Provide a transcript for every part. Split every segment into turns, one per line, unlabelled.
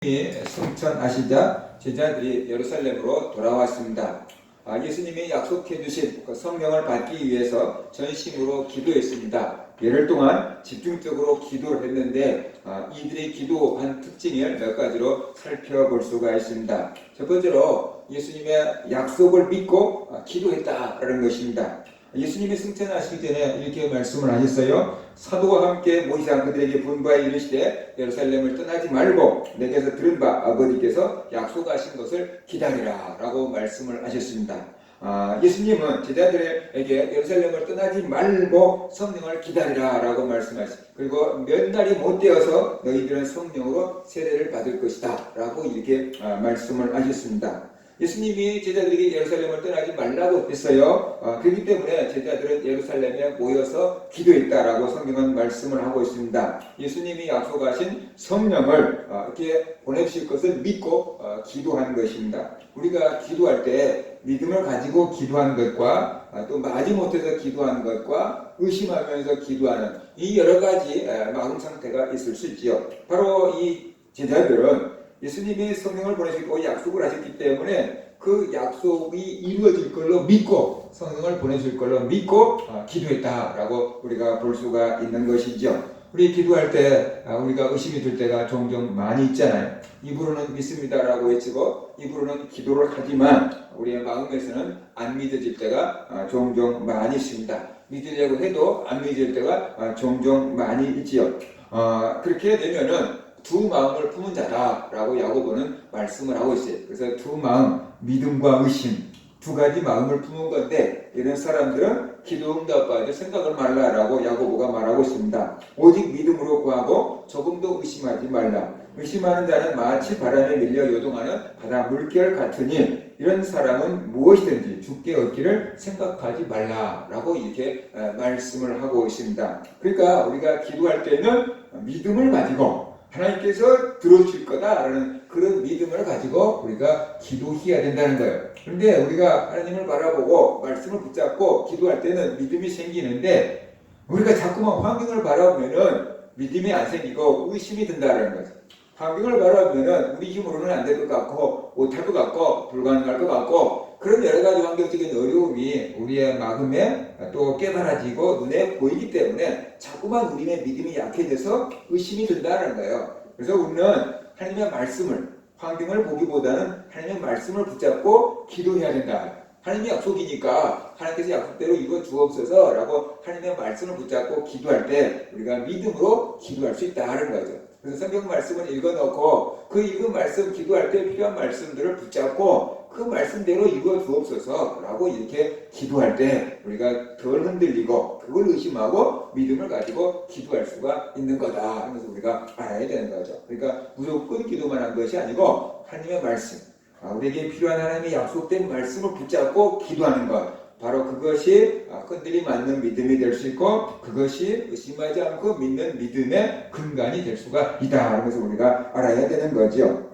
승천하시자 제자들이 예루살렘으로 돌아왔습니다. 예수님이 약속해 주신 그 성령을 받기 위해서 전심으로 기도했습니다. 열흘 동안 집중적으로 기도를 했는데 이들이 기도한 특징을 몇 가지로 살펴볼 수가 있습니다. 첫 번째로 예수님의 약속을 믿고 기도했다라는 것입니다. 예수님이 승천하시기 전에 이렇게 말씀을 하셨어요. 사도와 함께 모시사 그들에게 분부하여 이르시되 예루살렘을 떠나지 말고 내게서 들은 바 아버지께서 약속하신 것을 기다리라 라고 말씀을 하셨습니다. 예수님은 제자들에게 예루살렘을 떠나지 말고 성령을 기다리라 라고 말씀하셨습니다. 그리고 몇 날이 못 되어서 너희들은 성령으로 세례를 받을 것이다 라고 이렇게 말씀을 하셨습니다. 예수님이 제자들에게 예루살렘을 떠나지 말라고 했어요. 그렇기 때문에 제자들은 예루살렘에 모여서 기도했다라고 성경은 말씀을 하고 있습니다. 예수님이 약속하신 성령을 이렇게 보내주실 것을 믿고 기도한 것입니다. 우리가 기도할 때 믿음을 가지고 기도하는 것과 또 마지못해서 기도하는 것과 의심하면서 기도하는 이 여러 가지 마음 상태가 있을 수 있지요. 바로 이 제자들은 예수님이 성령을 보내시고 약속을 하셨기 때문에 그 약속이 이루어질 걸로 믿고 성령을 보내실 걸로 믿고 기도했다라고 우리가 볼 수가 있는 것이죠. 우리 기도할 때 우리가 의심이 들 때가 종종 많이 있잖아요. 입으로는 믿습니다라고 외치고 입으로는 기도를 하지만 우리의 마음에서는 안 믿어질 때가 종종 많이 있습니다. 믿으려고 해도 안 믿을 때가 종종 많이 있지요. 그렇게 되면은 두 마음을 품은 자라라고 야고보는 말씀을 하고 있어요. 그래서 두 마음, 믿음과 의심, 두 가지 마음을 품은 건데 이런 사람들은 기도 응답받을 생각을 말라라고 야고보가 말하고 있습니다. 오직 믿음으로 구하고 조금도 의심하지 말라. 의심하는 자는 마치 바람에 밀려 요동하는 바다 물결 같으니 이런 사람은 무엇이든지 죽게 얻기를 생각하지 말라라고 이렇게 말씀을 하고 있습니다. 그러니까 우리가 기도할 때는 믿음을 가지고 하나님께서 들어주실 거다라는 그런 믿음을 가지고 우리가 기도해야 된다는 거예요. 그런데 우리가 하나님을 바라보고 말씀을 붙잡고 기도할 때는 믿음이 생기는데 우리가 자꾸만 환경을 바라보면은 믿음이 안 생기고 의심이 든다는 거죠. 환경을 바라보면은 우리 힘으로는 안 될 것 같고 못할 것 같고 불가능할 것 같고 그런 여러 가지 환경적인 어려움이 우리의 마음에 또 깨달아지고 눈에 보이기 때문에 자꾸만 우리의 믿음이 약해져서 의심이 든다는 거예요. 그래서 우리는 하나님의 말씀을 환경을 보기보다는 하나님의 말씀을 붙잡고 기도해야 된다. 하나님의 약속이니까 하나님께서 약속대로 이루어 주옵소서 라고 하나님의 말씀을 붙잡고 기도할 때 우리가 믿음으로 기도할 수 있다는 거죠. 그래서 성경 말씀을 읽어놓고 그 읽은 말씀 기도할 때 필요한 말씀들을 붙잡고 그 말씀대로 이루어 주옵소서 라고 이렇게 기도할 때 우리가 덜 흔들리고 그걸 의심하고 믿음을 가지고 기도할 수가 있는 거다 하면서 우리가 알아야 되는 거죠. 그러니까 무조건 기도만 한 것이 아니고 하나님의 말씀, 우리에게 필요한 하나님의 약속된 말씀을 붙잡고 기도하는 것, 바로 그것이 흔들림 않는 믿음이 될 수 있고 그것이 의심하지 않고 믿는 믿음의 근간이 될 수가 있다 하는 것을 우리가 알아야 되는 거죠.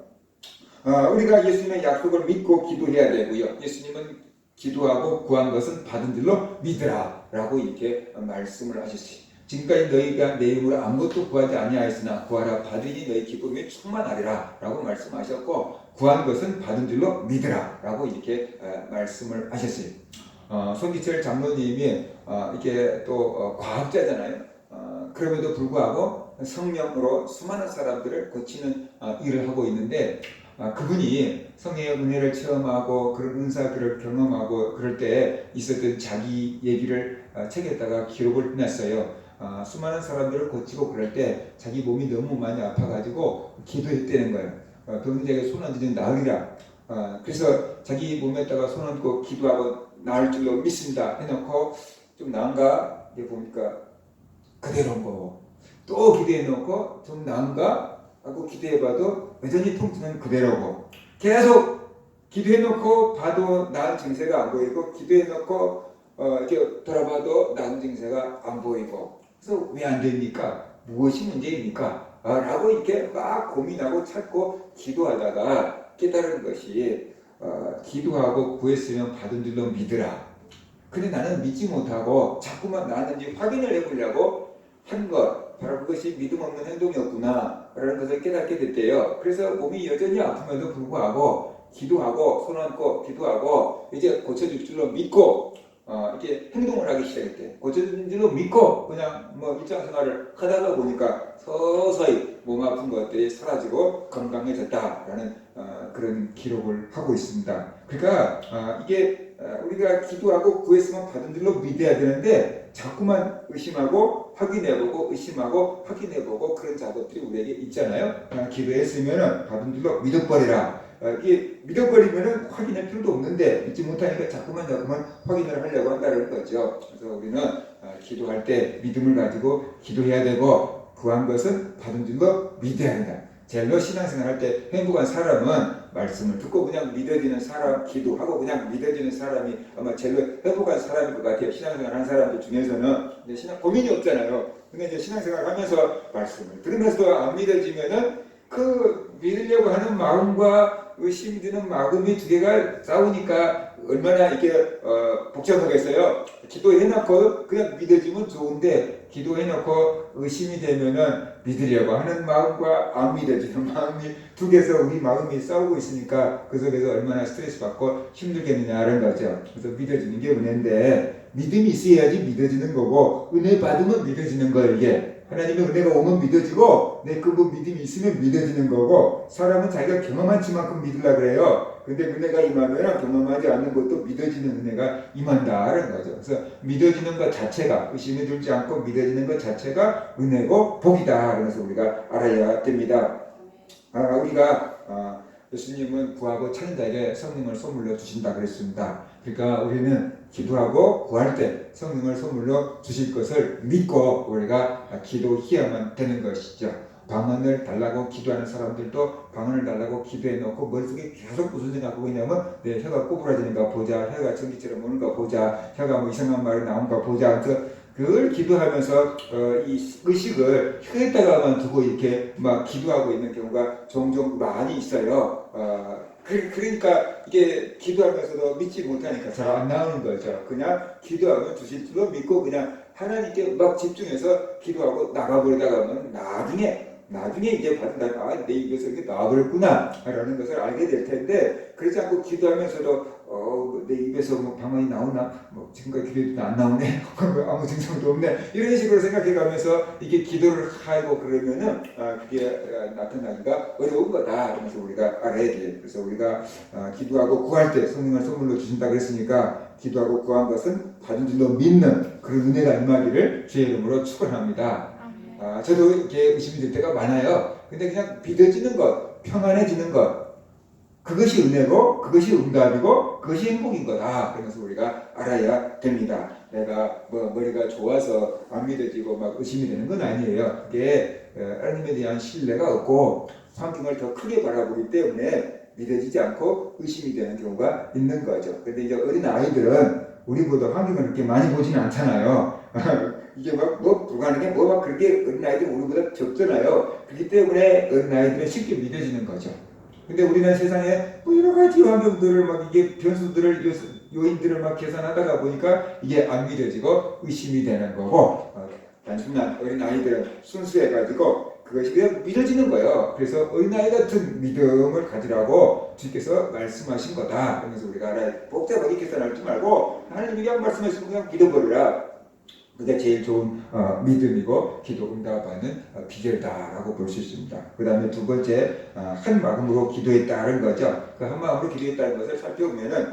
우리가 예수님의 약속을 믿고 기도해야 되고요. 예수님은 기도하고 구한 것은 받은 줄로 믿으라 라고 이렇게 말씀을 하셨어요. 지금까지 너희가 내 이름으로 아무것도 구하지 아니하였으나 구하라 받으니 너희 기쁨이 충만하리라 라고 말씀하셨고 구한 것은 받은 줄로 믿으라 라고 이렇게 말씀을 하셨어요. 손기철 장로님이 이게 또 과학자잖아요. 그럼에도 불구하고 성령으로 수많은 사람들을 고치는 일을 하고 있는데 그분이 성령의 은혜를 체험하고 그런 은사들을 경험하고 그럴 때 있었던 자기 얘기를 책에다가 기록을 해놨어요. 수많은 사람들을 고치고 그럴 때 자기 몸이 너무 많이 아파가지고 기도했다는 거예요. 병자에게 손 얹으면 나으리라. 그래서 자기 몸에다가 손 얹고 기도하고 나을 줄로 믿습니다 해놓고 좀 나은가 보니까 그대로인 거고 또 기도해놓고 좀 나은가 하고 기도해봐도 여전히 통증은 그대로고 계속 기도해놓고 봐도 나은 증세가 안 보이고 기도해놓고 이렇게 돌아봐도 나은 증세가 안 보이고 그래서 왜 안 됩니까? 무엇이 문제입니까? 라고 이렇게 막 고민하고 찾고 기도하다가 깨달은 것이 기도하고 구했으면 받은 줄로 믿으라. 근데 나는 믿지 못하고 자꾸만 나는지 확인을 해보려고 한 것, 바로 그것이 믿음 없는 행동이었구나 라는 것을 깨닫게 됐대요. 그래서 몸이 여전히 아픔에도 불구하고 기도하고 손 얹고 기도하고 이제 고쳐질 줄로 믿고 이렇게 행동을 하기 시작했대요. 고쳐질 줄로 믿고 그냥 뭐 일상생활을 하다가 보니까 서서히 몸 아픈 것들이 사라지고 건강해졌다라는 그런 기록을 하고 있습니다. 그러니까 이게 우리가 기도하고 구했으면 받은 줄로 믿어야 되는데 자꾸만 의심하고 확인해보고 의심하고 확인해보고 그런 작업들이 우리에게 있잖아요. 기도했으면 받은 줄로 믿어버리라. 이게 믿어버리면 확인할 필요도 없는데 믿지 못하니까 자꾸만 확인을 하려고 한다는 거죠. 그래서 우리는 기도할 때 믿음을 가지고 기도해야 되고 구한 것은 받은 줄로 믿어야 한다. 제일로 신앙생활 할 때 행복한 사람은 말씀을 듣고 그냥 믿어지는 사람, 기도하고 그냥 믿어지는 사람이 아마 제일로 행복한 사람일 것 같아요. 신앙생활 하는 사람들 중에서는 고민이 없잖아요. 근데 이제 신앙생활 하면서 말씀을 들으면서도 안 믿어지면은 그 믿으려고 하는 마음과 의심이 드는 마음이 두 개가 싸우니까 얼마나 이게 복잡하겠어요. 기도해놓고 그냥 믿어지면 좋은데 기도해놓고 의심이 되면은 믿으려고 하는 마음과 안 믿어지는 마음이 두 개서 우리 마음이 싸우고 있으니까 그 속에서 얼마나 스트레스 받고 힘들겠느냐는 거죠. 그래서 믿어지는 게 은혜인데 믿음이 있어야지 믿어지는 거고 은혜 받으면 믿어지는 거예요. 이게 하나님의 은혜가 오면 믿어지고 그분 믿음이 있으면 믿어지는 거고 사람은 자기가 경험한 만큼 믿으려고 그래요. 근데 은혜가 임하면 경험하지 않는 것도 믿어지는 은혜가 임한다는 거죠. 그래서 믿어지는 것 자체가 의심이 들지 않고 믿어지는 것 자체가 은혜고 복이다. 그래서 우리가 알아야 됩니다. 우리가 예수님은 구하고 찾는 자에게 성령을 선물로 주신다 그랬습니다. 그러니까 우리는 기도하고 구할 때 성령을 선물로 주실 것을 믿고 우리가 기도해야만 되는 것이죠. 방언을 달라고 기도하는 사람들도 방언을 달라고 기도해 놓고 머릿속에 계속 무슨 생각하고 있냐면 내 혀가 꼬부라지는가 보자, 혀가 전기처럼 오는가 보자, 혀가 뭐 이상한 말이 나온가 보자. 그걸 기도하면서 이 의식을 혀에다가만 두고 이렇게 막 기도하고 있는 경우가 종종 많이 있어요. 그러니까 이게 기도하면서도 믿지 못하니까 잘 안 나오는 거죠. 그냥 기도하면 주실 줄로 믿고 그냥 하나님께 막 집중해서 기도하고 나가버리다가는 나중에 이제 받는다. 내 입에서 이렇게 나와버렸구나 라는 것을 알게 될 텐데 그렇지 않고 기도하면서도 내 입에서 뭐 방언이 나오나 뭐 지금까지 기도해도 안 나오네 아무 증상도 없네 이런 식으로 생각해가면서 이게 기도를 하고 그러면은 그게 나타나기가 어려운 거다. 그래서 우리가 알아야 돼요. 그래서 우리가 기도하고 구할 때 성령을 선물로 주신다 그랬으니까 기도하고 구한 것은 받은 줄로 믿는 그런 은혜가 임하기를 주의 이름으로 축원합니다. 저도 이렇게 의심이 들 때가 많아요. 근데 그냥 믿어지는 것, 평안해지는 것, 그것이 은혜고, 그것이 응답이고, 그것이 행복인 거다. 그래서 우리가 알아야 됩니다. 내가 뭐 머리가 좋아서 안 믿어지고 막 의심이 되는 건 아니에요. 그게 하나님에 대한 신뢰가 없고 환경을 더 크게 바라보기 때문에 믿어지지 않고 의심이 되는 경우가 있는 거죠. 근데 이제 어린 아이들은 우리보다 환경을 그렇게 많이 보지는 않잖아요. 이게 뭐 불가능해 막 그렇게 어린아이들 우리보다 적잖아요. 그렇기 때문에 어린아이들은 쉽게 믿어지는 거죠. 근데 우리는 세상에 뭐 여러 가지 환경들을 막 이게 변수들을 요인들을 막 계산하다가 보니까 이게 안 믿어지고 의심이 되는 거고 단순한 어린아이들은 순수해가지고 그것이 그냥 믿어지는 거예요. 그래서 어린아이 같은 믿음을 가지라고 주께서 말씀하신 거다. 그래서 우리가 알아야 복잡하게 계산하지 말고 하나님이 그냥 말씀하시면 그냥 믿어버리라. 그게 제일 좋은 믿음이고 기도 응답하는 비결다라고 볼 수 있습니다. 그 다음에 두 번째 한 마음으로 기도했다는 거죠. 그 한 마음으로 기도했다는 것을 살펴보면은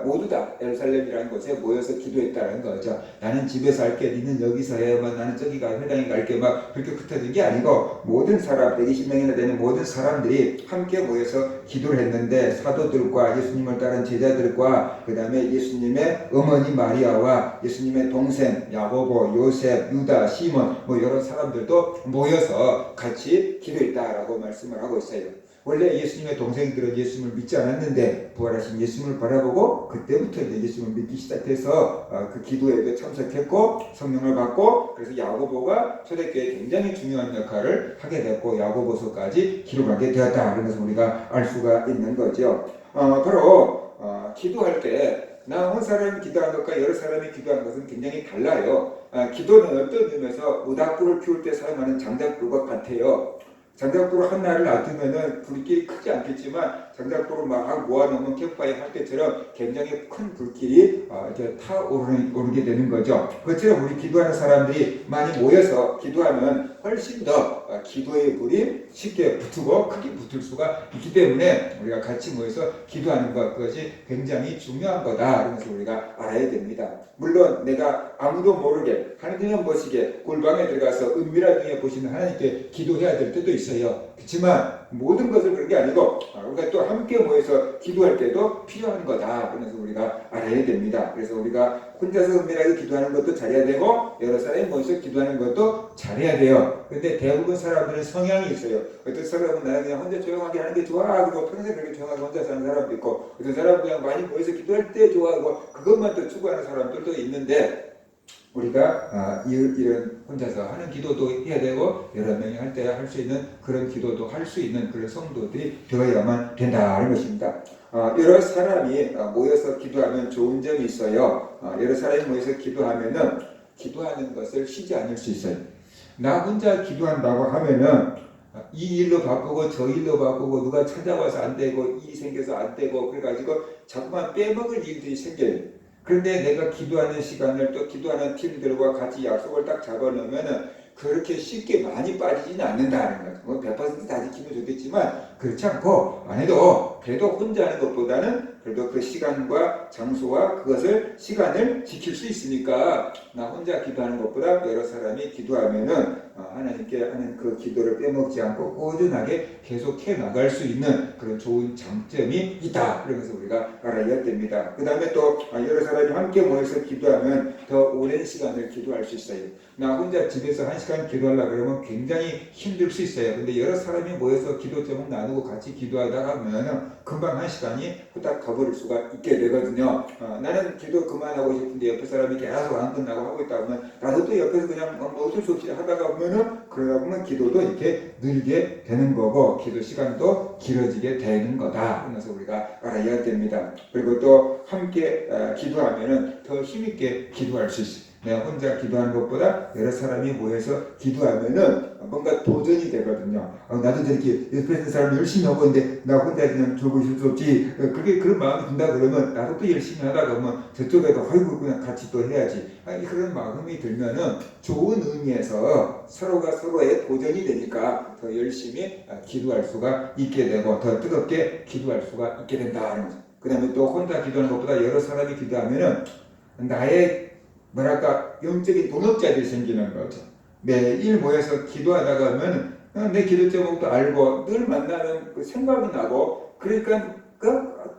모두 다 예루살렘이라는 곳에 모여서 기도했다는 거죠. 나는 집에서 할게, 니는 여기서 해, 나는 저기 가, 회당에 갈게 막 그렇게 흩어진 게 아니고 모든 사람 120명이나 되는 모든 사람들이 함께 모여서 기도를 했는데 사도들과 예수님을 따른 제자들과 그 다음에 예수님의 어머니 마리아와 예수님의 동생 야고보, 요셉, 유다, 시몬 뭐 여러 사람들도 모여서 같이 기도했다라고 말씀을 하고 있어요. 원래 예수님의 동생들은 예수님을 믿지 않았는데 부활하신 예수님을 바라보고 그때부터 이제 예수님을 믿기 시작해서 그 기도에도 참석했고 성령을 받고 그래서 야고보가 초대교회에 굉장히 중요한 역할을 하게 됐고 야고보서까지 기록하게 되었다. 그래서 우리가 알 수가 있는 거죠. 바로 기도할 때 나 한 사람이 기도한 것과 여러 사람이 기도한 것은 굉장히 달라요. 기도는 어떤 의미에서 모닥불을 피울 때 사용하는 장작불과 같아요. 장작불을 한 날을 놔두면은 불길이 크지 않겠지만 장작불을 막 모아놓으면 캠프파이어 할 때처럼 굉장히 큰 불길이 이제 타오르게 되는 거죠. 그처럼 우리 기도하는 사람들이 많이 모여서 기도하면 훨씬 더 기도의 불이 쉽게 붙고 크게 붙을 수가 있기 때문에 우리가 같이 모여서 기도하는 것, 그것이 굉장히 중요한 거다. 그러면서 우리가 알아야 됩니다. 물론 내가 아무도 모르게 하나님만 보시게 골방에 들어가서 은밀한 중에 보시는 하나님께 기도해야 될 때도 있어요. 그렇지만 모든 것을 그런 게 아니고 우리가 또 함께 모여서 기도할 때도 필요한 거다. 그래서 우리가 알아야 됩니다. 그래서 우리가 혼자서 은밀하게 기도하는 것도 잘해야 되고 여러 사람이 모여서 기도하는 것도 잘해야 돼요. 근데 대부분 사람들은 성향이 있어요. 어떤 사람은 나는 그냥 혼자 조용하게 하는 게 좋아 하고 평생 그렇게 조용하게 혼자 사는 사람도 있고, 어떤 사람은 그냥 많이 모여서 기도할 때 좋아하고 그것만 또 추구하는 사람들도 있는데, 우리가 이런 혼자서 하는 기도도 해야 되고 여러 명이 할 때 할 수 있는 그런 기도도 할 수 있는 그런 성도들이 되어야만 된다는 것입니다. 여러 사람이 모여서 기도하면 좋은 점이 있어요. 여러 사람이 모여서 기도하면은 기도하는 것을 쉬지 않을 수 있어요. 나 혼자 기도한다고 하면은 이 일로 바쁘고 저 일로 바쁘고 누가 찾아와서 안 되고 일이 생겨서 안 되고 그래가지고 자꾸만 빼먹을 일들이 생겨요. 그런데 내가 기도하는 시간을 또 기도하는 팀들과 같이 약속을 딱 잡아놓으면은 그렇게 쉽게 많이 빠지지는 않는다는 거죠. 뭐 100%다 지키면 좋겠지만 그렇지 않고 안 해도 그래도 혼자 하는 것보다는 그래도 그 시간과 장소와 시간을 지킬 수 있으니까 나 혼자 기도하는 것보다 여러 사람이 기도하면은 하나님께 하는 그 기도를 빼먹지 않고 꾸준하게 계속해 나갈 수 있는 그런 좋은 장점이 있다. 그러면서 우리가 알아야 됩니다. 그 다음에 또 여러 사람이 함께 모여서 기도하면 더 오랜 시간을 기도할 수 있어요. 나 혼자 집에서 1시간 기도하려고 그러면 굉장히 힘들 수 있어요. 근데 여러 사람이 모여서 기도 제목 나누고 같이 기도하다 하면 금방 1시간이 후딱 가버릴 수가 있게 되거든요. 나는 기도 그만하고 싶은데 옆에 사람이 계속 안 끝나고 하고 있다 보면 나도 또 옆에서 그냥 어쩔 수 없이 하다가 보면은 그러다 보면 기도도 이렇게 늘게 되는 거고 기도 시간도 길어지게 되는 거다. 그래서 우리가 알아야 됩니다. 그리고 또 함께 기도하면은 더 힘있게 기도할 수 있어요. 내가 혼자 기도하는 것보다 여러 사람이 모여서 기도하면은 뭔가 도전이 되거든요. 나도 저렇게 옆에 있는 사람이 열심히 하고 있는데 나 혼자 그냥 졸고 있을 수 없지. 그게 그런 마음이 든다 그러면 나도 또 열심히 하다 보면 저쪽에도 아이고 그냥 같이 또 해야지. 그런 마음이 들면은 좋은 의미에서 서로가 서로의 도전이 되니까 더 열심히 기도할 수가 있게 되고 더 뜨겁게 기도할 수가 있게 된다는 거죠. 그 다음에 또 혼자 기도하는 것보다 여러 사람이 기도하면은 나의 영적인 동역자들이 생기는 거죠. 매일 모여서 기도하다가 하면 내 기도 제목도 알고 늘 만나는 그 생각이 나고 그러니까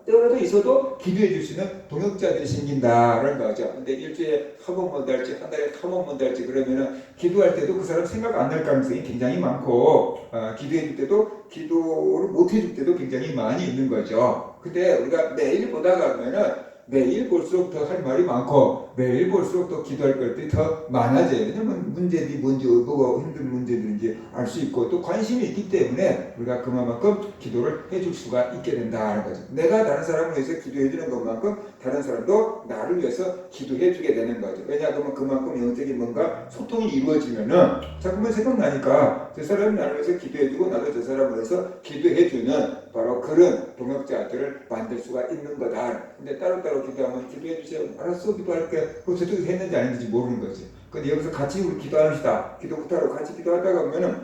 때라도 있어도 기도해 줄 수 있는 동역자들이 생긴다는 거죠. 근데 일주일에 한 번만 달지 한 달에 한 번만 달지 그러면은 기도할 때도 그 사람 생각 안 날 가능성이 굉장히 많고 기도해 줄 때도 기도를 못 해 줄 때도 굉장히 많이 있는 거죠. 근데 우리가 매일 보다가 보면은 매일 볼수록 더 할 말이 많고 매일 볼수록 더 기도할 것들이 더 많아져요. 왜냐면 문제들이 뭔지 뭐가 힘든 문제들인지 알 수 있고 또 관심이 있기 때문에 우리가 그만큼 기도를 해줄 수가 있게 된다는 거죠. 내가 다른 사람을 위해서 기도해 주는 것만큼 다른 사람도 나를 위해서 기도해 주게 되는 거죠. 왜냐하면 그만큼 영적인 뭔가 소통이 이루어지면은 자꾸만 생각나니까 저 사람이 나를 위해서 기도해 주고 나도 저 사람을 위해서 기도해 주는 바로 그런 동역자들을 만들 수가 있는 거다. 근데 따로따로 기도하면 기도해 주세요. 알았어, 기도할게. 그럼 저쪽에서 했는지 아닌지 모르는 거지. 근데 여기서 같이 우리 기도합시다. 기도부터 같이 기도하다가 보면은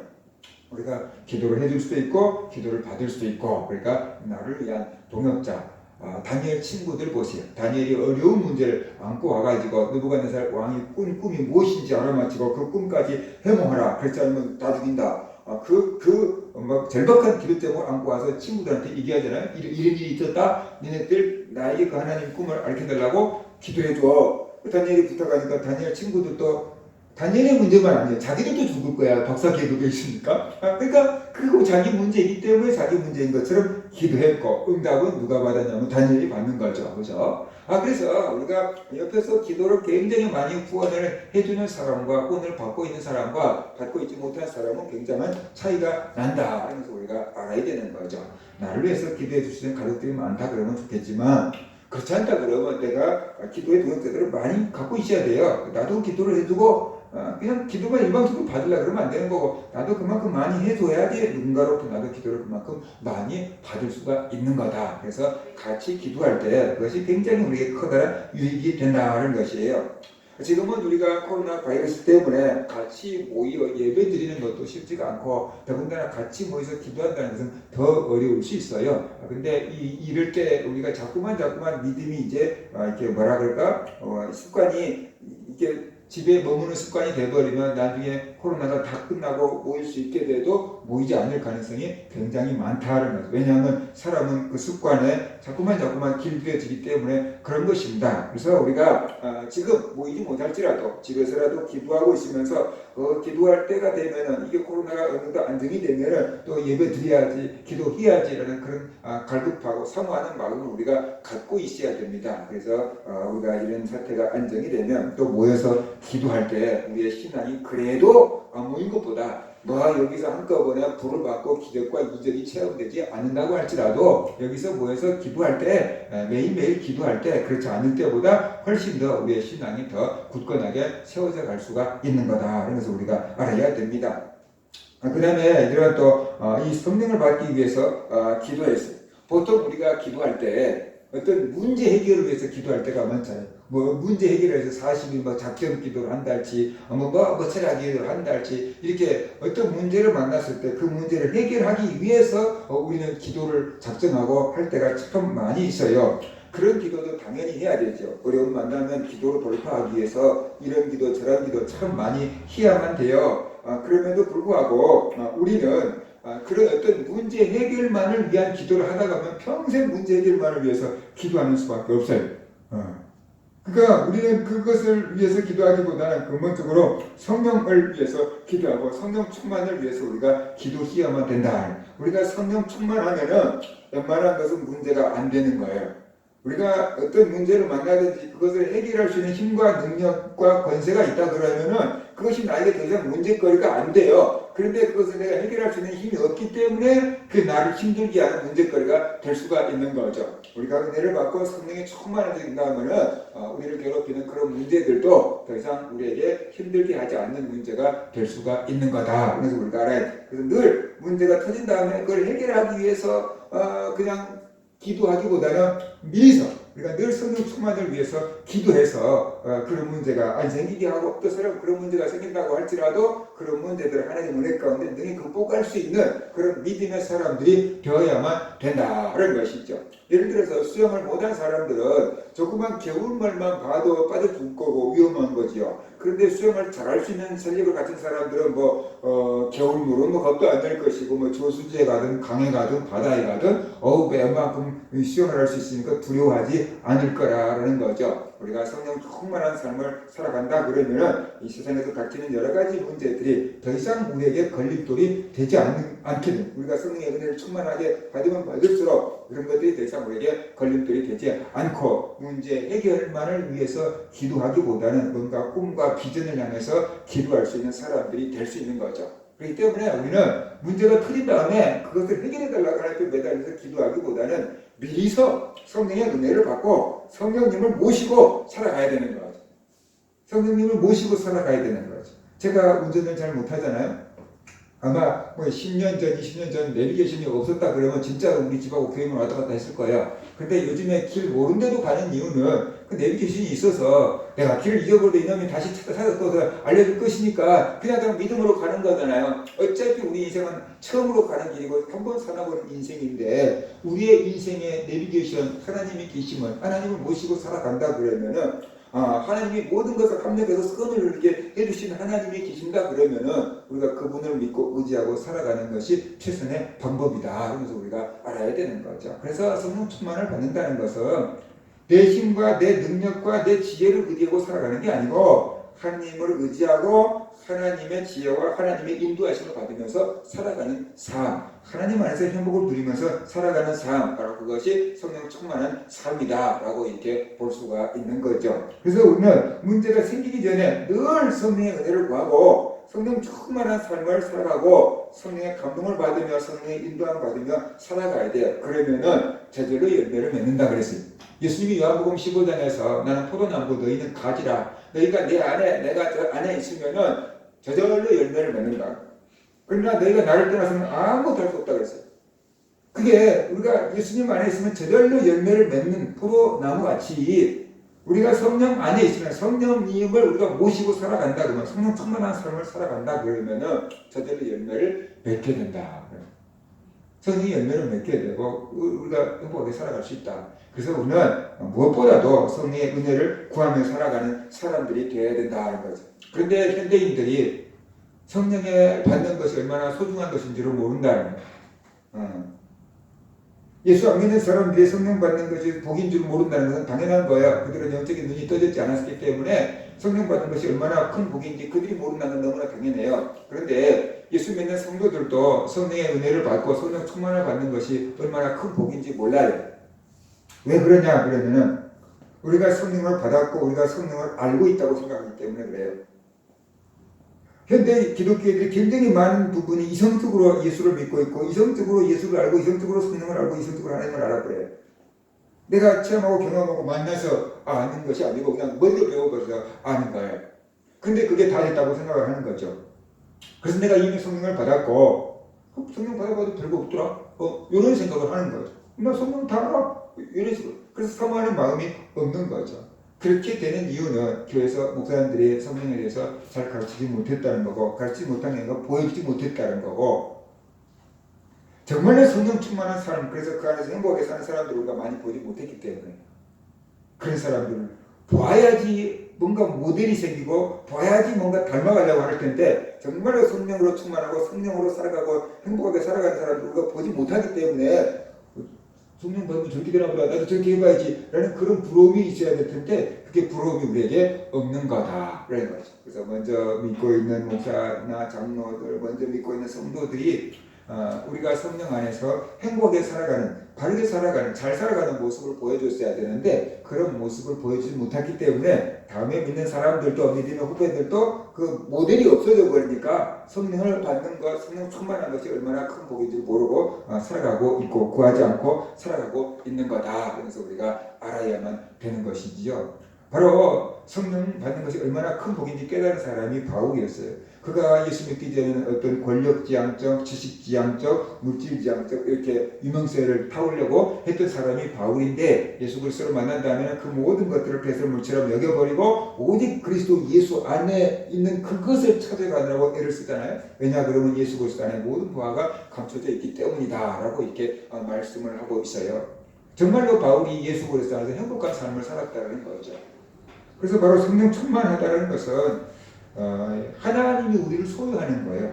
우리가 기도를 해줄 수도 있고 기도를 받을 수도 있고 그러니까 나를 위한 동역자. 다니엘 친구들 보세요. 다니엘이 어려운 문제를 안고 와가지고 느부갓네살 왕이 꿈이 무엇인지 알아맞히고 그 꿈까지 해몽하라. 그렇지 않으면 다 죽인다. 막 절박한 기도 제목을 안고 와서 친구들한테 얘기하잖아요. 이런 일이 있었다. 니네들 나에게 그 하나님 꿈을 알려달라고 기도해줘. 다니엘이 부탁하니까 다니엘 친구들도 다니엘의 문제만 아니에요. 자기들도 죽을 거야. 박사 계급에 있으니까. 그러니까 그리고 자기 문제이기 때문에 자기 문제인 것처럼 기도했고 응답은 누가 받았냐면 다니엘이 받는 거죠. 그죠? 그래서 우리가 옆에서 기도를 굉장히 많이 후원을 해주는 사람과 후원을 받고 있는 사람과 받고 있지 못한 사람은 굉장한 차이가 난다. 그래서 우리가 알아야 되는 거죠. 나를 위해서 기도해 주시는 가족들이 많다 그러면 좋겠지만 그렇지 않다 그러면 내가 기도의 동역자들을 많이 갖고 있어야 돼요. 나도 기도를 해주고 그냥 기도만 일방적으로 받으려 그러면 안 되는 거고, 나도 그만큼 많이 해줘야지 누군가로부터 나도 기도를 그만큼 많이 받을 수가 있는 거다. 그래서 같이 기도할 때 그것이 굉장히 우리에게 커다란 유익이 된다는 것이에요. 지금은 우리가 코로나 바이러스 때문에 같이 모여 예배 드리는 것도 쉽지가 않고, 더군다나 같이 모여서 기도한다는 것은 더 어려울 수 있어요. 근데 이럴 때 우리가 자꾸만 믿음이 이제 이렇게 뭐라 그럴까, 습관이 이게 집에 머무는 습관이 돼버리면 나중에 코로나가 다 끝나고 모일 수 있게 돼도 모이지 않을 가능성이 굉장히 많다는 거죠. 왜냐하면 사람은 그 습관에 자꾸만 길들여지기 때문에 그런 것입니다. 그래서 우리가 지금 모이지 못할지라도 집에서라도 기도하고 있으면서 기도할 때가 되면은, 이게 코로나가 어느 정도 안정이 되면은 또 예배 드려야지, 기도해야지라는 그런 갈급하고 사모하는 마음을 우리가 갖고 있어야 됩니다. 그래서 우리가 이런 사태가 안정이 되면 또 모여서 기도할 때 우리의 신앙이 그래도 모인 것보다 여기서 한꺼번에 불을 받고 기적과 이적이 체험되지 않는다고 할지라도 여기서 모여서 기도할 때, 매일매일 기도할 때, 그렇지 않을 때보다 훨씬 더 우리의 신앙이 더 굳건하게 세워져 갈 수가 있는 거다. 그래서 우리가 알아야 됩니다. 그 다음에 이런 또 이 성령을 받기 위해서 기도했어요. 보통 우리가 기도할 때 어떤 문제 해결을 위해서 기도할 때가 많잖아요. 문제 해결해서 40일 작전 기도를 한달치, 철학 기도를 한달치, 이렇게 어떤 문제를 만났을 때 그 문제를 해결하기 위해서 우리는 기도를 작정하고 할 때가 참 많이 있어요. 그런 기도도 당연히 해야 되죠. 어려움 만나면 기도로 돌파하기 위해서 이런 기도 저런 기도 참 많이 해야만 돼요. 그럼에도 불구하고 우리는 그런 어떤 문제 해결만을 위한 기도를 하다 가면 평생 문제 해결만을 위해서 기도하는 수밖에 없어요. 그러니까 우리는 그것을 위해서 기도하기보다는 근본적으로 성령을 위해서 기도하고 성령 충만을 위해서 우리가 기도해야만 된다. 우리가 성령 충만하면은 웬만한 것은 문제가 안 되는 거예요. 우리가 어떤 문제를 만나든지 그것을 해결할 수 있는 힘과 능력과 권세가 있다 그러면은 그것이 나에게 더 이상 문제거리가 안 돼요. 그런데 그것을 내가 해결할 수 있는 힘이 없기 때문에 그 나를 힘들게 하는 문제거리가 될 수가 있는 거죠. 우리가 은혜를 받고 성령이 충만해진다면은 우리를 괴롭히는 그런 문제들도 더 이상 우리에게 힘들게 하지 않는 문제가 될 수가 있는 거다. 그래서 우리가 알아야 돼. 그래서 늘 문제가 터진 다음에 그걸 해결하기 위해서 그냥 기도하기보다는 미리서 우리가 늘 성령 충만을 위해서 기도해서 그런 문제가 안 생기게 하고, 또 새로 그런 문제가 생긴다고 할지라도 그런 문제들을 하나님 은혜 가운데 능히 극복할 수 있는 그런 믿음의 사람들이 되어야만 된다는 것이죠. 예를 들어서 수영을 못한 사람들은 조그만 겨울물만 봐도 빠져 죽을 거고 위험한 거지요. 그런데 수영을 잘할 수 있는 전력을 가진 사람들은 겨울물은 겁도 안 날 것이고 저수지에 가든 강에 가든 바다에 가든 웬만큼 수영을 할 수 있으니까 두려워하지 않을 거라는 거죠. 우리가 성령 충만한 삶을 살아간다 그러면은 이 세상에서 닥치는 여러 가지 문제들이 더 이상 우리에게 걸림돌이 되지 않게 돼. 우리가 성령의 은혜를 충만하게 받으면 받을수록 그런 것들이 더 이상 우리에게 걸림돌이 되지 않고, 문제 해결만을 위해서 기도하기보다는 뭔가 꿈과 비전을 향해서 기도할 수 있는 사람들이 될 수 있는 거죠. 그렇기 때문에 우리는 문제가 터진 다음에 그것을 해결해달라고 하나님께 매달려서 기도하기보다는 미리서 성령의 은혜를 받고 성령님을 모시고 살아가야 되는 거죠. 성령님을 모시고 살아가야 되는 거죠. 제가 운전을 잘 못하잖아요. 아마 10년 전, 20년 전 내비게이션이 없었다 그러면 진짜 우리 집하고 교회만 왔다 갔다 했을 거예요. 근데 요즘에 길 모른 데도 가는 이유는 그 내비게이션이 있어서 내가 길을 잃어버려도 이놈이 다시 찾아서 알려줄 것이니까 그냥 믿음으로 가는 거잖아요. 어차피 우리 인생은 처음으로 가는 길이고 한 번 살아보는 인생인데, 우리의 인생의 내비게이션 하나님이 계시면 하나님을 모시고 살아간다 그러면은 하나님이 모든 것을 합력해서 선을 이렇게 해주신 하나님이 계신다 그러면은 우리가 그분을 믿고 의지하고 살아가는 것이 최선의 방법이다. 그래서 우리가 알아야 되는 거죠. 그래서 성령 충만을 받는다는 것은 내 힘과 내 능력과 내 지혜를 의지하고 살아가는 게 아니고 하나님을 의지하고 하나님의 지혜와 하나님의 인도하심을 받으면서 살아가는 삶, 하나님 안에서 행복을 누리면서 살아가는 삶, 바로 그것이 성령 충만한 삶이다라고 이렇게 볼 수가 있는 거죠. 그래서 우리는 문제가 생기기 전에 늘 성령의 은혜를 구하고 성령 충만한 삶을 살아가고 성령의 감동을 받으며 성령의 인도함을 받으며 살아가야 돼요. 그러면은 저절로 열매를 맺는다 그랬어요. 예수님이 요한복음 15장에서 나는 포도나무고 너희는 가지라, 너희가 내 안에 내가 저 안에 있으면은 저절로 열매를 맺는다. 그러나 너희가 나를 떠나서는 아무것도 할 수 없다 그랬어요. 그게 우리가 예수님 안에 있으면 저절로 열매를 맺는 포도나무 같이 우리가 성령 안에 있으면 성령님을 우리가 모시고 살아간다 그러면 성령 충만한 삶을 살아간다 그러면은 저절로 열매를 맺게 된다. 성령이 열매를 맺게 되고 우리가 행복하게 살아갈 수 있다. 그래서 우리는 무엇보다도 성령의 은혜를 구하며 살아가는 사람들이 되어야 된다는 거죠. 그런데 현대인들이 성령에 받는 것이 얼마나 소중한 것인지를 모른다는 거예요. 예수 안 믿는 사람들이 성령 받는 것이 복인 줄 모른다는 것은 당연한 거예요. 그들은 영적인 눈이 떠졌지 않았기 때문에 성령 받는 것이 얼마나 큰 복인지 그들이 모른다는 건 너무나 당연해요. 그런데 예수 믿는 성도들도 성령의 은혜를 받고 성령 충만을 받는 것이 얼마나 큰 복인지 몰라요. 왜 그러냐 그러면은 우리가 성령을 받았고 우리가 성령을 알고 있다고 생각하기 때문에 그래요. 현대 기독교인들이 굉장히 많은 부분이 이성적으로 예수를 믿고 있고 이성적으로 예수를 알고 이성적으로 성령을 알고 이성적으로 하나님을 알아버려요. 내가 체험하고 경험하고 만나서 아는 것이 아니고 그냥 먼저 배워버려서 아는 거예요. 근데 그게 다 됐다고 생각을 하는 거죠. 그래서 내가 이미 성령을 받았고 성령 받아봐도 별거 없더라. 이런 생각을 하는 거죠. 나 성령 다 알아. 이런 식으로. 그래서 사모하는 마음이 없는 거죠. 그렇게 되는 이유는 교회에서 목사님들이 성령에 대해서 잘 가르치지 못했다는 거고 가르치지 못한 게 아니라 보여주지 못했다는 거고 정말로 성령 충만한 사람 그래서 그 안에서 행복하게 사는 사람들을 우리가 많이 보지 못했기 때문에 그런 사람들을 보아야지 뭔가 모델이 생기고 보아야지 뭔가 닮아가려고 할 텐데 정말로 성령으로 충만하고 성령으로 살아가고 행복하게 살아가는 사람들을 우리가 보지 못하기 때문에 성령 받으면 저렇게 되나 보다 나도 저렇게 해봐야지 라는 그런 부러움이 있어야 될 텐데 그게 부러움이 우리에게 없는 거다 라는 거죠. 그래서 먼저 믿고 있는 목사나 장로들 먼저 믿고 있는 성도들이 우리가 성령 안에서 행복하게 살아가는 바르게 살아가는 잘 살아가는 모습을 보여줬어야 되는데 그런 모습을 보여주지 못했기 때문에 다음에 믿는 사람들도 믿는 후배들도 그 모델이 없어져 버리니까 성령을 받는 것 성령 충만한 것이 얼마나 큰 복인지 모르고 살아가고 있고 구하지 않고 살아가고 있는 거다. 그래서 우리가 알아야만 되는 것이지요. 바로 성령 받는 것이 얼마나 큰 복인지 깨달은 사람이 바울이었어요. 그가 예수 믿기 전에는 어떤 권력지향적, 지식지향적, 물질지향적 이렇게 유명세를 타오려고 했던 사람이 바울인데 예수 그리스도를 만난 다음에는 그 모든 것들을 배설물처럼 여겨버리고 오직 그리스도 예수 안에 있는 그것을 찾아가느라고 애를 쓰잖아요. 왜냐 그러면 예수 그리스도 안에 모든 부하가 감춰져 있기 때문이다 라고 이렇게 말씀을 하고 있어요. 정말로 바울이 예수 그리스도 안에서 행복한 삶을 살았다는 거죠. 그래서 바로 성령 충만하다는 것은 하나님이 우리를 소유하는 거예요.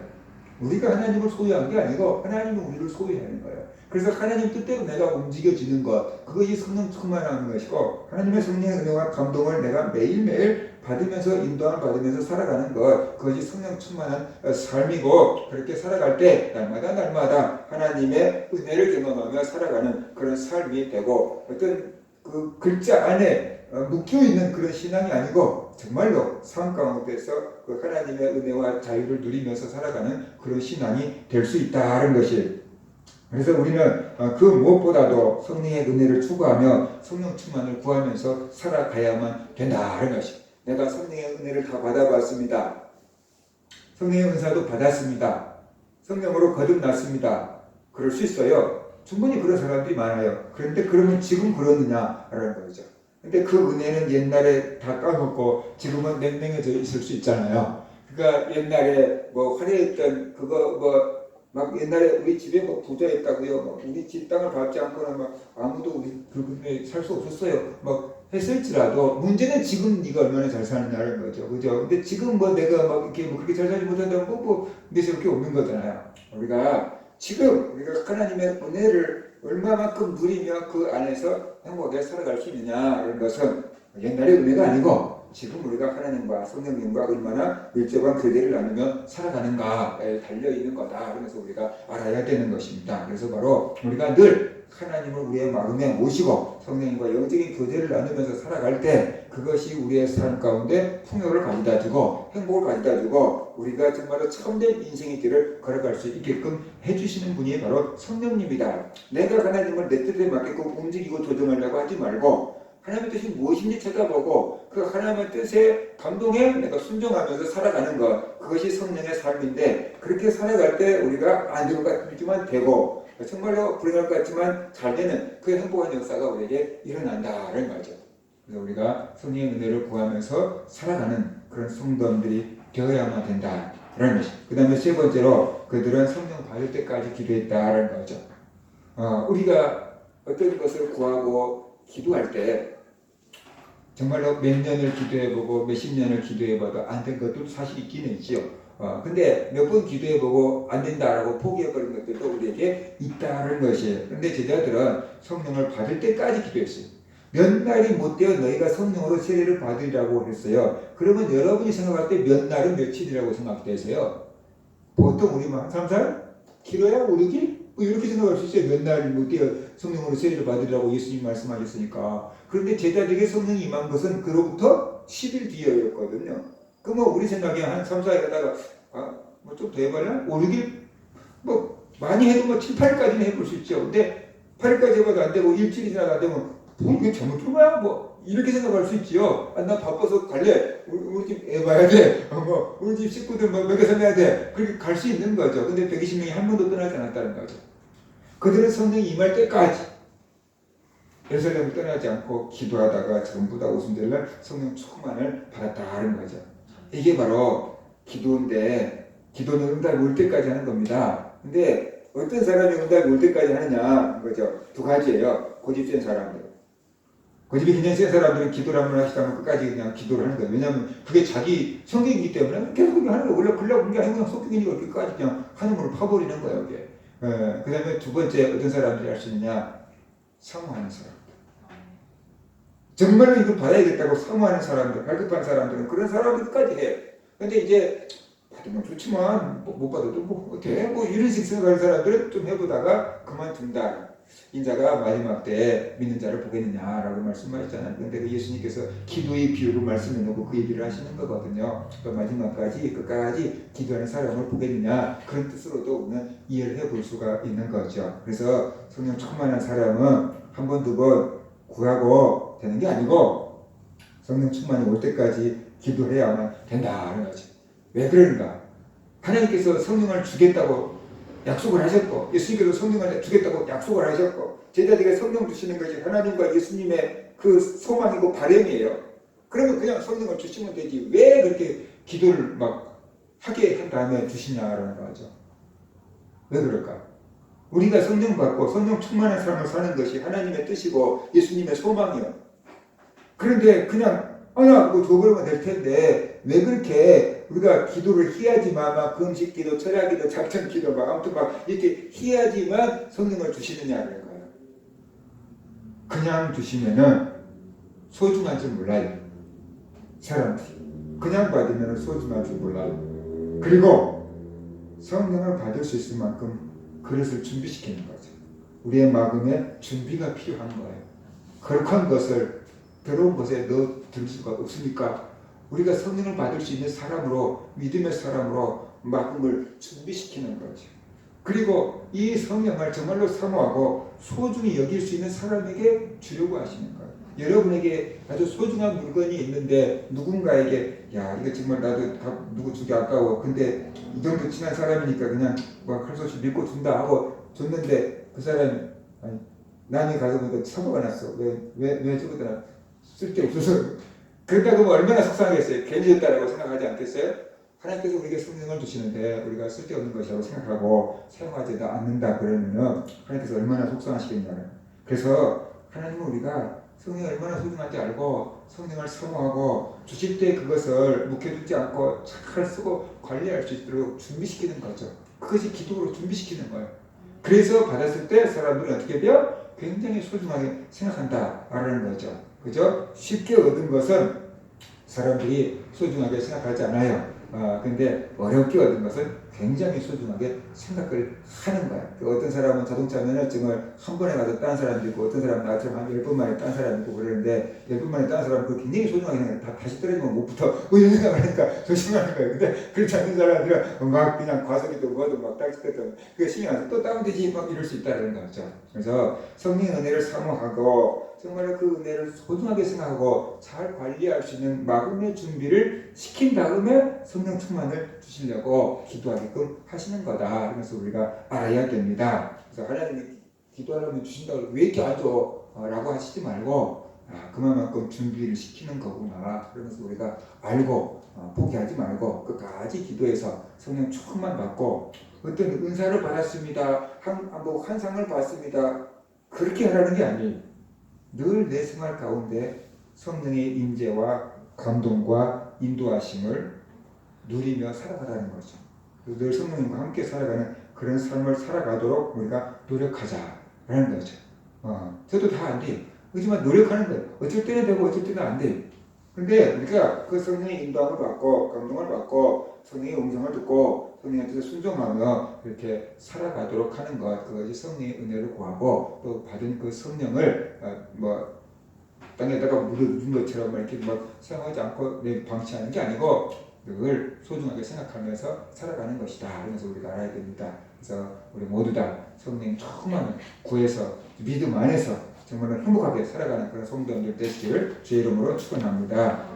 우리가 하나님을 소유한 게 아니고 하나님이 우리를 소유하는 거예요. 그래서 하나님 뜻대로 내가 움직여지는 것 그것이 성령 충만한 것이고 하나님의 성령의 은혜와 감동을 내가 매일매일 받으면서 인도함을 받으면서 살아가는 것 그것이 성령 충만한 삶이고 그렇게 살아갈 때 날마다 하나님의 은혜를 경험하며 살아가는 그런 삶이 되고 어떤 그 글자 안에 묶여있는 그런 신앙이 아니고 정말로 삶 가운데서 그 하나님의 은혜와 자유를 누리면서 살아가는 그런 신앙이 될 수 있다는 것이 그래서 우리는 그 무엇보다도 성령의 은혜를 추구하며 성령 충만을 구하면서 살아가야만 된다는 것이 내가 성령의 은혜를 다 받아봤습니다. 성령의 은사도 받았습니다. 성령으로 거듭났습니다. 그럴 수 있어요. 충분히 그런 사람들이 많아요. 그런데 그러면 지금 그러느냐라는 거죠. 근데 그 은혜는 옛날에 다 까먹고 지금은 냉랭해져 있을 수 있잖아요. 그러니까 옛날에 뭐 화려했던 그거 막 옛날에 우리 집에 뭐 부자였다고요. 막 우리 집 땅을 밟지 않거나 막 아무도 우리 그분에 살 수 없었어요. 막 했을지라도 문제는 지금 네가 얼마나 잘 사느냐는 거죠. 그죠? 근데 지금 뭐 내가 막 이렇게 뭐 그렇게 잘 살지 못한다고 뭐 내세 그렇게 없는 거잖아요. 우리가 지금 우리가 하나님의 은혜를 얼마만큼 누리며 그 안에서 행복하게 살아갈 수 있느냐라는 것은 옛날의 은혜가 아니고 지금 우리가 하나님과 성령님과 얼마나 밀접한 교제를 나누며 살아가는가에 달려있는 거다. 그래서 우리가 알아야 되는 것입니다. 그래서 바로 우리가 늘 하나님을 우리의 마음에 모시고 성령님과 영적인 교제를 나누면서 살아갈 때 그것이 우리의 삶 가운데 풍요를 가져다 주고 행복을 가져다 주고 우리가 정말로 참된 인생의 길을 걸어갈 수 있게끔 해주시는 분이 바로 성령님이다. 내가 하나님을 내 뜻에 맡기고 움직이고 조정하려고 하지 말고 하나님의 뜻이 무엇인지 찾아보고 그 하나님의 뜻에 감동해 내가 순종하면서 살아가는 것, 그것이 성령의 삶인데, 그렇게 살아갈 때 우리가 안 될 것 같지만 되고 정말로 불행할 것 같지만 잘 되는 그 행복한 역사가 우리에게 일어난다는 거죠. 그래서 우리가 성령의 은혜를 구하면서 살아가는 그런 성도들이 되어야만 된다라는 것이. 그 다음에 세 번째로 그들은 성령 받을 때까지 기도했다라는 거죠. 우리가 어떤 것을 구하고 기도할 때 정말로 몇 년을 기도해보고 몇십 년을 기도해봐도 안 된 것도 사실 있기는 있지요. 근데 몇 번 기도해보고 안 된다라고 포기해버린 것들도 우리에게 있다는 것이에요. 그런데 제자들은 성령을 받을 때까지 기도했어요. 몇 날이 못 되어 너희가 성령으로 세례를 받으리라고 했어요. 그러면 여러분이 생각할 때 몇 날은 며칠이라고 생각되세요? 보통 우리 한 3, 4일? 길어야 5, 6일? 뭐 이렇게 생각할 수 있어요. 몇 날 못 되어 성령으로 세례를 받으리라고 예수님 말씀하셨으니까. 그런데 제자들에게 성령이 임한 것은 그로부터 10일 뒤였거든요. 그러면 우리 생각에 한 3, 4일 하다가 뭐 좀 더 해볼래? 5, 6일? 뭐 많이 해도 뭐 7, 8일까지는 해볼 수 있죠. 근데 8일까지 해봐도 안 되고 일주일이 지나도 안 되면 뭐 이게 잘못된 거야? 뭐 이렇게 생각할 수 있지요. 나 바빠서 갈래. 우리 집 애 봐야 돼. 뭐 우리 집 식구들 뭐 먹여 살려야 돼. 그렇게 갈 수 있는 거죠. 근데 120명이 한 번도 떠나지 않았다는 거죠. 그들은 성령이 임할 때까지 예루살렘을 떠나지 않고 기도하다가 전부 다 오순절날 성령 충만을 받았다는 거죠. 이게 바로 기도인데, 기도는 응답이 올 때까지 하는 겁니다. 근데 어떤 사람이 응답이 올 때까지 하느냐 거죠. 두 가지예요. 고집센 사람들. 고집이 굉장히 센 사람들은 기도를 한번 하시다면 끝까지 그냥 기도를 하는 거예요. 왜냐하면 그게 자기 성격이기 때문에 계속 그렇게 하는 거예요. 원래 그러려고 그게 그냥 성격이니까 그렇게까지 그냥 하는 걸로 파버리는 거예요. 그게. 그 다음에 두 번째 어떤 사람들이 할 수 있느냐? 사모하는 사람. 정말로 이걸 받아야겠다고 사모하는 사람들, 갈급한 사람들은 그런 사람들까지 해요. 근데 이제 받으면 좋지만 못 받아도 뭐 어때? 뭐 이런 식 생각하는 사람들은 좀 해보다가 그만둔다. 인자가 마지막 때 믿는 자를 보겠느냐라고 말씀하셨잖아요. 그런데 그 예수님께서 기도의 비유를 말씀해 놓고 그 얘기를 하시는 거거든요. 그러니까 마지막까지 끝까지 기도하는 사람을 보겠느냐, 그런 뜻으로도 우리는 이해를 해볼 수가 있는 거죠. 그래서 성령 충만한 사람은 한 번, 두 번 구하고 되는 게 아니고 성령 충만이 올 때까지 기도해야만 된다는 거죠. 왜 그런가? 하나님께서 성령을 주겠다고 약속을 하셨고, 예수님께서 성령을 주겠다고 약속을 하셨고, 제자들에게 성령 주시는 것이 하나님과 예수님의 그 소망이고 바람이에요. 그러면 그냥 성령을 주시면 되지 왜 그렇게 기도를 막 하게 한 다음에 주시냐라는 거죠. 왜 그럴까? 우리가 성령 받고 성령 충만한 삶을 사는 것이 하나님의 뜻이고 예수님의 소망이요. 그런데 그냥 나 그거 줘버리면 될 텐데 왜 그렇게 우리가 기도를 해야지만 막 금식기도, 철야기도, 작정기도 막 아무튼 막 이렇게 해야지만 성령을 주시느냐는 거예요. 그냥 주시면은 소중한 줄 몰라요. 사람들이 그냥 받으면 소중한 줄 몰라요. 그리고 성령을 받을 수 있을 만큼 그릇을 준비시키는 거죠. 우리의 마음에 준비가 필요한 거예요. 거룩한 것을 더러운 것에 넣어둘 수가 없으니까 우리가 성령을 받을 수 있는 사람으로, 믿음의 사람으로 마음을 준비시키는 거죠. 그리고 이 성령을 정말로 사모하고 소중히 여길 수 있는 사람에게 주려고 하시는 거예요. 여러분에게 아주 소중한 물건이 있는데 누군가에게 이거 정말 나도 누구 주기 아까워. 근데 이 정도 친한 사람이니까 그냥 칼솥이 믿고 준다 하고 줬는데 그 사람이 남이 가서 보니까 사고가 났어. 왜 저거다 쓸데없어서. 그렇다고 뭐 얼마나 속상하겠어요. 괜히 줬다라고 생각하지 않겠어요? 하나님께서 우리에게 성령을 주시는데 우리가 쓸데없는 것이라고 생각하고 사용하지도 않는다 그러면은 하나님께서 얼마나 속상하시겠냐는. 그래서 하나님은 우리가 성령이 얼마나 소중한지 알고 성령을 사모하고 주실 때 그것을 묵혀두지 않고 잘 쓰고 관리할 수 있도록 준비시키는 거죠. 그것이 기도로 준비시키는 거예요. 그래서 받았을 때 사람들은 어떻게 돼요? 굉장히 소중하게 생각한다라는 거죠. 그죠? 쉽게 얻은 것은 사람들이 소중하게 생각하지 않아요. 근데 어렵게 얻은 것은 굉장히 소중하게 생각을 하는 거야. 어떤 사람은 자동차 면허증을 한 번에 가서 딴 사람도 있고, 어떤 사람은 나처럼 한 10번 만에 딴 사람도 있고 그러는데, 10번 만에 딴 사람은 그걸 굉장히 소중하게 생각해. 다시 떨어지면 못 붙어. 뭐 이런 생각을 하니까 조심하는 거예요. 근데 그렇지 않는 사람들은 막 그냥 과속이든 뭐든 막 딱지됐든 그게 신경 안 써. 또 따면 되지. 막 이럴 수 있다는 거죠. 그래서 성령 은혜를 사모하고, 정말 그 은혜를 소중하게 생각하고 잘 관리할 수 있는 마음의 준비를 시킨 다음에 성령 충만을 주시려고 기도하게끔 하시는 거다. 그래서 우리가 알아야 됩니다. 그래서 하나님이 기도하려면 주신다고 왜 이렇게 안 줘? 라고 하시지 말고 그만큼 준비를 시키는 거구나. 그러면서 우리가 알고 포기하지 말고 끝까지 기도해서 성령 충만 받고 어떤 은사를 받았습니다. 한 상을 받습니다. 그렇게 하라는 게 아니에요. 늘 내 생활 가운데 성령의 임재와 감동과 인도하심을 누리며 살아가라는 거죠. 늘 성령님과 함께 살아가는 그런 삶을 살아가도록 우리가 노력하자라는 거죠. 저도 다 안 돼요. 그렇지만 노력하는 거예요. 어쩔 때는 되고 어쩔 때는 안 돼요. 근데 우리가 그 성령의 인도함을 받고 감동을 받고 성령의 음성을 듣고 성령한테 순종하며 이렇게 살아가도록 하는 것, 그것이 성령의 은혜를 구하고 또 받은 그 성령을 땅에다가 물을 묻은 것처럼 이렇게 사용하지 않고 방치하는 게 아니고 늘 소중하게 생각하면서 살아가는 것이다. 그래서 우리가 알아야 됩니다. 그래서 우리 모두 다 성령 충만을 구해서 믿음 안에서 정말 행복하게 살아가는 그런 성도들 되시기를 주의 이름으로 축원합니다.